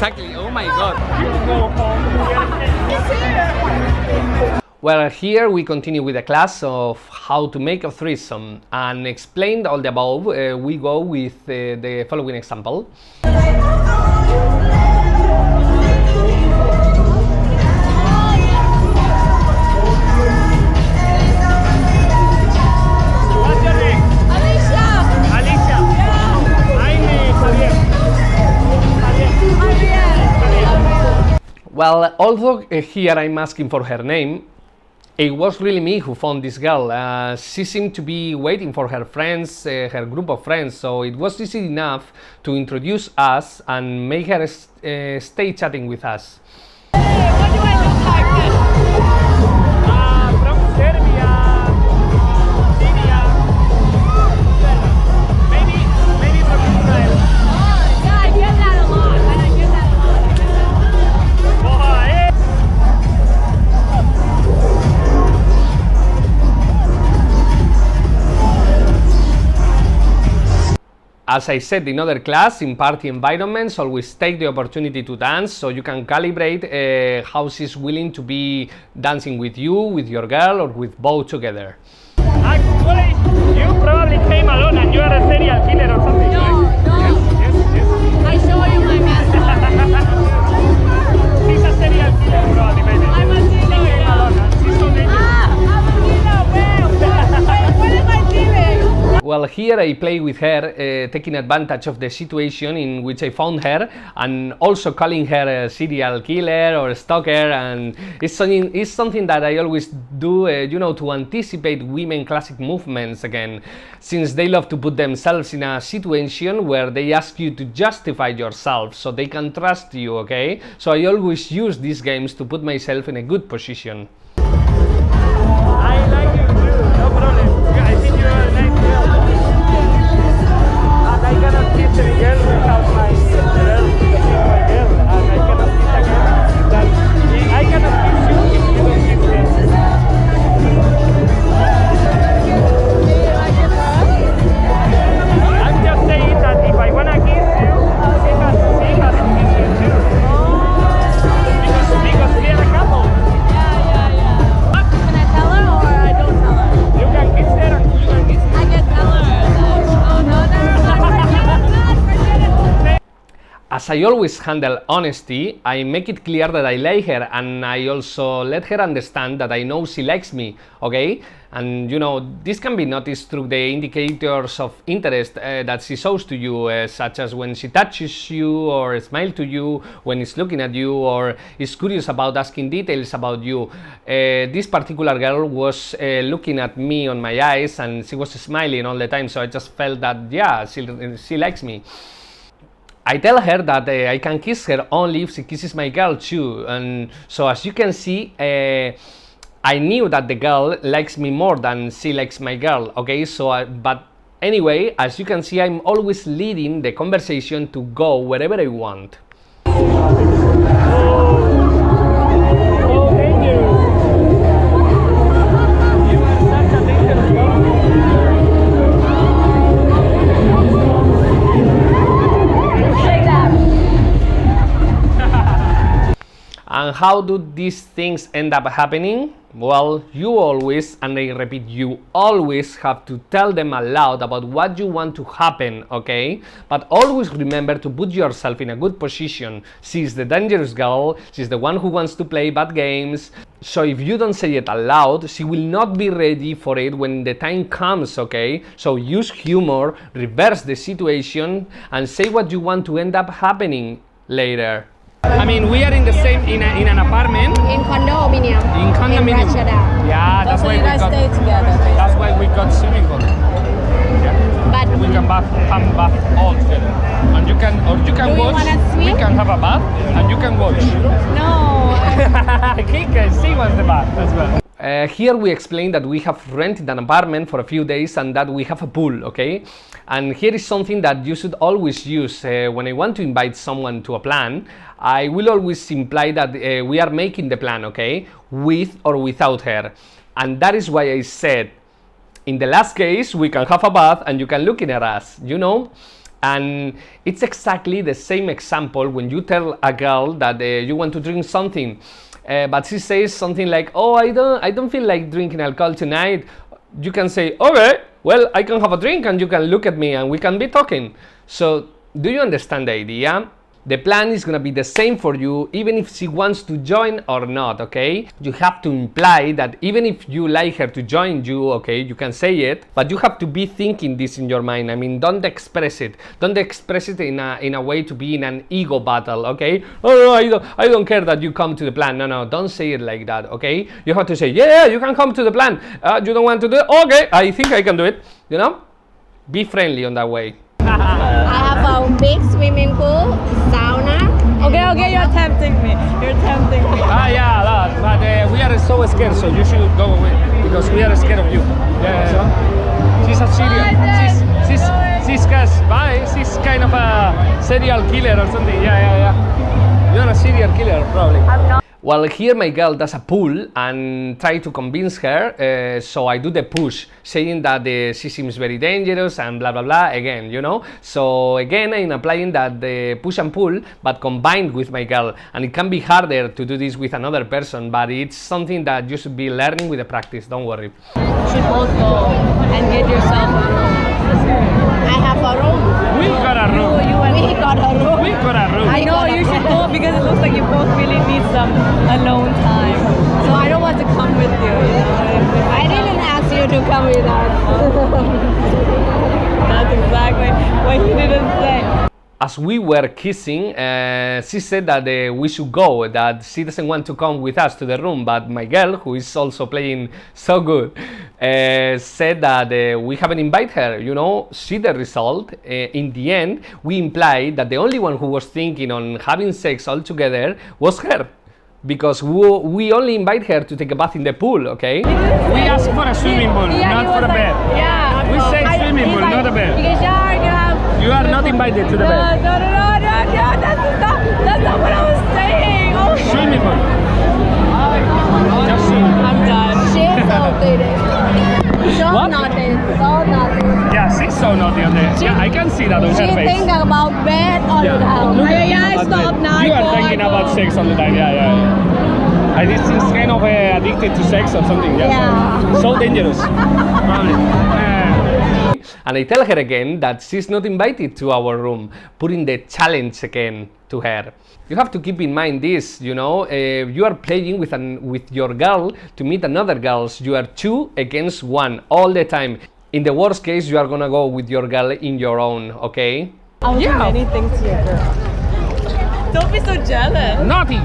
exactly. Oh my god. Well, here we continue with a class of how to make a threesome, and explained all the above, we go with the following example. Well, although here I'm asking for her name, it was really me who found this girl. She seemed to be waiting for her friends, her group of friends, so it was easy enough to introduce us and make her stay chatting with us. Hey, what do I look like then? From Serbia, Syria, maybe from Israel. Oh, yeah, I get that a lot. As I said in other class, in party environments, always take the opportunity to dance, so you can calibrate how she's willing to be dancing with you, with your girl, or with both together. Actually, you probably came alone and you are a serial killer or something. No, no. Yes. I show you my mask. She's a serial killer, probably, maybe. I'm a serial killer. She came alone and she's so dangerous. I'm a killer. Wait, what am I doing? Well, here I play with her, taking advantage of the situation in which I found her, and also calling her a serial killer or a stalker, and it's something that I always do, to anticipate women classic movements again, since they love to put themselves in a situation where they ask you to justify yourself so they can trust you, okay? So I always use these games to put myself in a good position. I like you too, no problem. I think you're a nice girl. And I cannot kiss a girl without my girl kissing my girl. And I cannot kiss a girl that I cannot kiss you if you don't kiss me. I'm just saying that if I wanna kiss you, she has to kiss you too. Because we are a couple. As I always handle honesty, I make it clear that I like her, and I also let her understand that I know she likes me, okay? And this can be noticed through the indicators of interest that she shows to you, such as when she touches you or smiles to you, when she's looking at you, or is curious about asking details about you. This particular girl was looking at me on my eyes, and she was smiling all the time, so I just felt that, yeah, she likes me. I tell her that I can kiss her only if she kisses my girl too, and so as you can see, I knew that the girl likes me more than she likes my girl, okay? So, but anyway, as you can see, I'm always leading the conversation to go wherever I want. And how do these things end up happening? Well, you always, and I repeat, you always have to tell them aloud about what you want to happen, okay? But always remember to put yourself in a good position. She's the dangerous girl, she's the one who wants to play bad games. So if you don't say it aloud, she will not be ready for it when the time comes, okay? So use humor, reverse the situation, and say what you want to end up happening later. I mean, we are in the same in an apartment. In condominium. In condominium. In Yeah, that's why you guys stay together. That's why we got swimming pool. Yeah. But We can have bath all together, and you can Do you watch. wanna We swim? can have a bath, and you can watch. no. She wants the bath as well. Here we explain that we have rented an apartment for a few days and that we have a pool, okay? And here is something that you should always use when I want to invite someone to a plan. I will always imply that we are making the plan, okay? With or without her. And that is why I said, in the last case, we can have a bath and you can look in at us, And it's exactly the same example when you tell a girl that you want to drink something, but she says something like, oh, I don't feel like drinking alcohol tonight. You can say, okay, well, I can have a drink and you can look at me and we can be talking. So do you understand the idea? The plan is gonna be the same for you even if she wants to join or not, okay? You have to imply that even if you like her to join you, okay, you can say it, but you have to be thinking this in your mind. I mean, don't express it. Don't express it in a way to be in an ego battle, okay? Oh, no, I don't care that you come to the plan. No, don't say it like that, okay? You have to say, yeah, you can come to the plan. You don't want to do it? Okay, I think I can do it, you know? Be friendly on that way. I have a big swimming pool, sauna. Okay, you're tempting me. Yeah, a lot, but we are so scared, so you should go away because we are scared of you. Yeah. She's a serial. She's kind of a serial killer or something. Yeah. You're a serial killer, probably. Well, here my girl does a pull and try to convince her, so I do the push, saying that she seems very dangerous and blah blah blah again, you know. So again, I'm applying that the push and pull, but combined with my girl, and it can be harder to do this with another person, but it's something that you should be learning with the practice. Don't worry. You should both go and get yourself a room. I have a room. We got a room. We got a room. We got a room. I know you should go because it looks like you both really need some alone time. So I don't want to come with you. I didn't ask you to come with us. That's exactly what he didn't say. As we were kissing, she said that we should go, that she doesn't want to come with us to the room, but my girl, who is also playing so good, said that we haven't invited her, you know. See the result. In the end, we implied that the only one who was thinking on having sex all together was her, because we only invite her to take a bath in the pool, okay? We asked for a swimming pool, not for a bed. Yeah. We said swimming pool, not a bed. Because You are not invited to the bed. No, that's not what I was saying. Oh, Swimming pool. Just swimming. I'm done. She's so What? naughty. Yeah, she's so naughty on there. Yeah, I can see that on She her face. think about bed all the time. Look at Yeah, you. stop now. You are Go thinking on, about go. sex all the time. Yeah. I think she's kind of addicted to sex or something. Yeah. So dangerous. Probably. And I tell her again that she's not invited to our room, putting the challenge again to her. You have to keep in mind this, you know, you are playing with your girl to meet another girls. You are 2 against 1 all the time. In the worst case, you are gonna go with your girl in your own, okay? I'll Yeah. do many things to your girl. Don't be so jealous. Naughty.